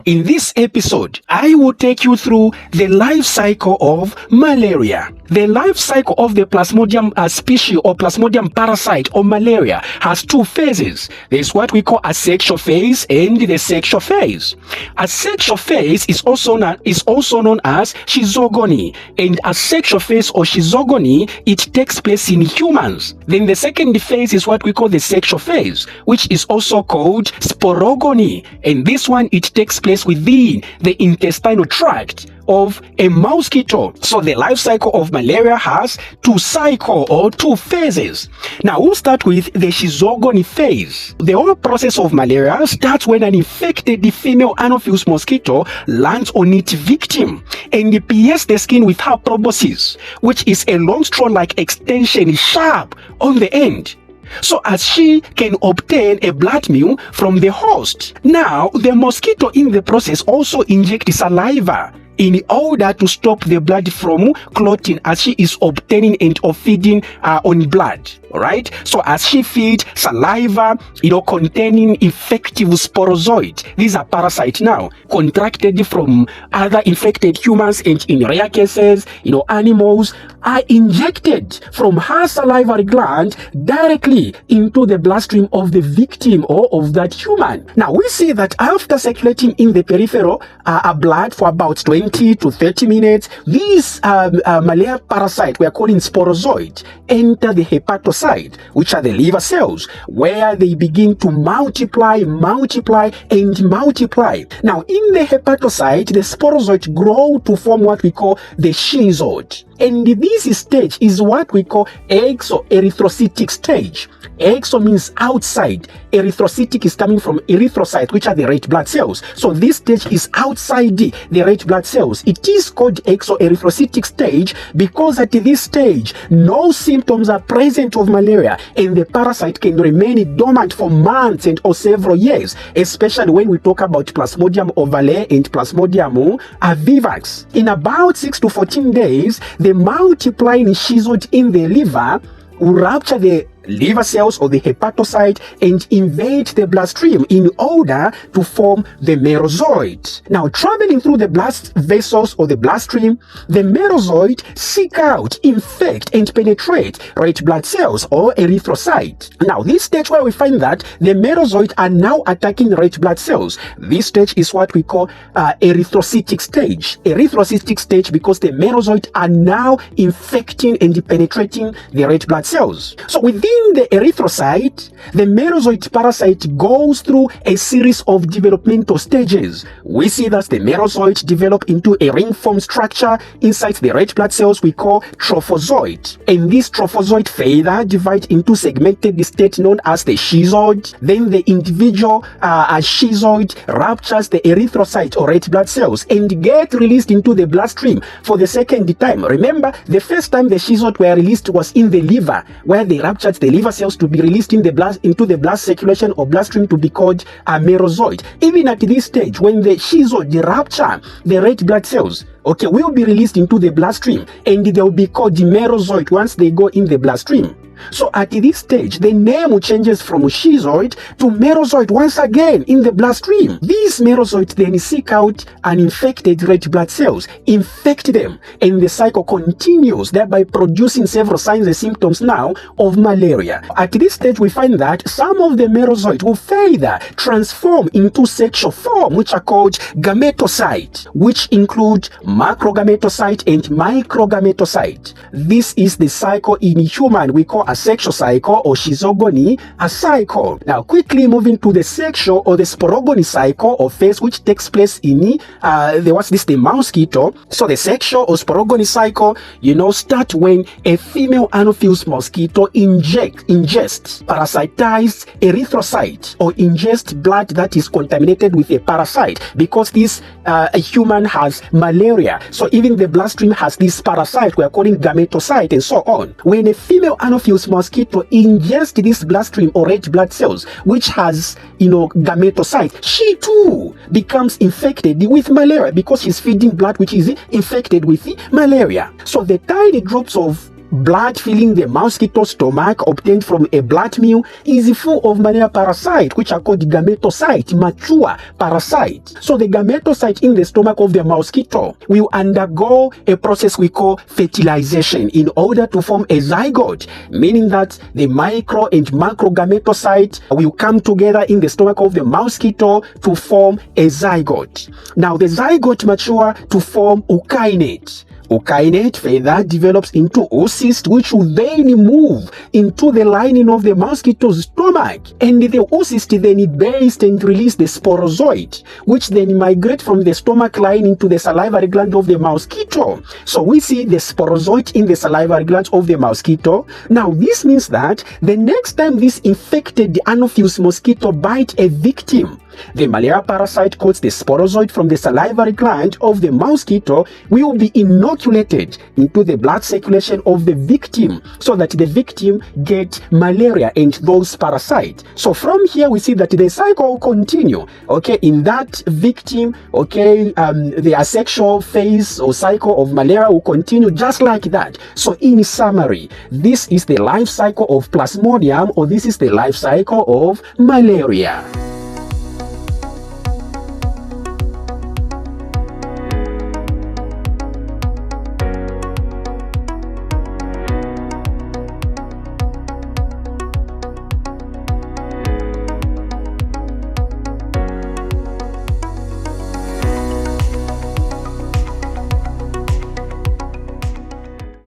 In this episode, I will take you through the life cycle of malaria. The life cycle of the Plasmodium species or Plasmodium parasite or malaria has two phases. There's what we call asexual phase and the sexual phase. Asexual phase is also known as schizogony, and asexual phase or schizogony, it takes place in humans. Then the second phase is what we call the sexual phase, which is also called sporogony, and this one, it takes place within the intestinal tract of a mosquito. So the life cycle of malaria has two phases. Now we'll start with the schizogony phase. The whole process of malaria starts when an infected female Anopheles mosquito lands on its victim and pierces the skin with her proboscis, which is a long straw-like extension sharp on the end, so as she can obtain a blood meal from the host. Now, the mosquito in the process also injects saliva in order to stop the blood from clotting as she is obtaining and or feeding on blood. Alright, so as she feeds saliva, containing effective sporozoid. These are parasites now, contracted from other infected humans, and in rare cases, animals are injected from her salivary gland directly into the bloodstream of the victim or of that human. Now we see that after circulating in the peripheral blood for about 20 to 30 minutes, these malaria parasites, we are calling sporozoid, enter the hepatocyte, which are the liver cells, where they begin to multiply. Now in the hepatocyte, the sporozoids grow to form what we call the schizoid. And this stage is what we call exoerythrocytic stage. Exo means outside. Erythrocytic is coming from erythrocyte, which are the red blood cells. So this stage is outside the red blood cells. It is called exoerythrocytic stage because at this stage, no symptoms are present of malaria, and the parasite can remain dormant for months and or several years, especially when we talk about Plasmodium ovale and Plasmodium vivax. In about 6 to 14 days, the multiplying schizoid in the liver will rupture the liver cells or the hepatocyte and invade the bloodstream in order to form the merozoid. Now, traveling through the blood vessels or the bloodstream, the merozoid seek out, infect, and penetrate red blood cells or erythrocyte. Now, this stage where we find that the merozoid are now attacking red blood cells. This stage is what we call erythrocytic stage. Erythrocytic stage because the merozoid are now infecting and penetrating the red blood cells. So within the erythrocyte, the merozoid parasite goes through a series of developmental stages. We see that the merozoid develop into a ring-form structure inside the red blood cells we call trophozoid. And this trophozoid further divide into segmented state known as the schizoid. Then the individual schizoid ruptures the erythrocyte or red blood cells and get released into the bloodstream for the second time. Remember, the first time the schizoid were released was in the liver, where they ruptured the liver cells to be released in the blood, into the blood circulation or bloodstream to be called a merozoid. Even at this stage, when the schizoid rupture the red blood cells, will be released into the bloodstream, and they will be called the merozoid once they go in the bloodstream. So at this stage, the name changes from schizoid to merozoid once again in the bloodstream. These merozoids then seek out uninfected red blood cells, infect them, and the cycle continues, thereby producing several signs and symptoms now of malaria. At this stage, we find that some of the merozoids will further transform into sexual form, which are called gametocyte, which include macrogametocyte and microgametocyte. This is the cycle in human we call a sexual cycle or schizogony, a cycle. Now, quickly moving to the sexual or the sporogony cycle or phase, which takes place in the mosquito. So the sexual or sporogony cycle, start when a female Anopheles mosquito ingests parasitized erythrocyte or ingests blood that is contaminated with a parasite, because this a human has malaria. So even the bloodstream has this parasite we are calling gametocyte and so on. When a female Anopheles mosquito ingests this bloodstream or red blood cells, which has, gametocyte, she too becomes infected with malaria because she's feeding blood which is infected with malaria. So the tiny drops of blood filling the mosquito stomach obtained from a blood meal is full of malaria parasite, which are called gametocyte, mature parasite. So the gametocyte in the stomach of the mosquito will undergo a process we call fertilization in order to form a zygote, meaning that the micro and macro gametocyte will come together in the stomach of the mosquito to form a zygote. Now the zygote mature to form ookinete. Ookinete further develops into oocyst, which will then move into the lining of the mosquito's stomach, and the oocyst then burst and release the sporozoid, which then migrate from the stomach lining to the salivary gland of the mosquito. So we see the sporozoid in the salivary glands of the mosquito. Now this means that the next time this infected Anopheles mosquito bite a victim, the malaria parasite coats the sporozoid from the salivary gland of the mosquito will be inoculated into the blood circulation of the victim, so that the victim get malaria and those parasites. So from here we see that the cycle will continue, okay, in that victim, okay, the asexual phase or cycle of malaria will continue just like that. So in summary, this is the life cycle of Plasmodium, or this is the life cycle of malaria.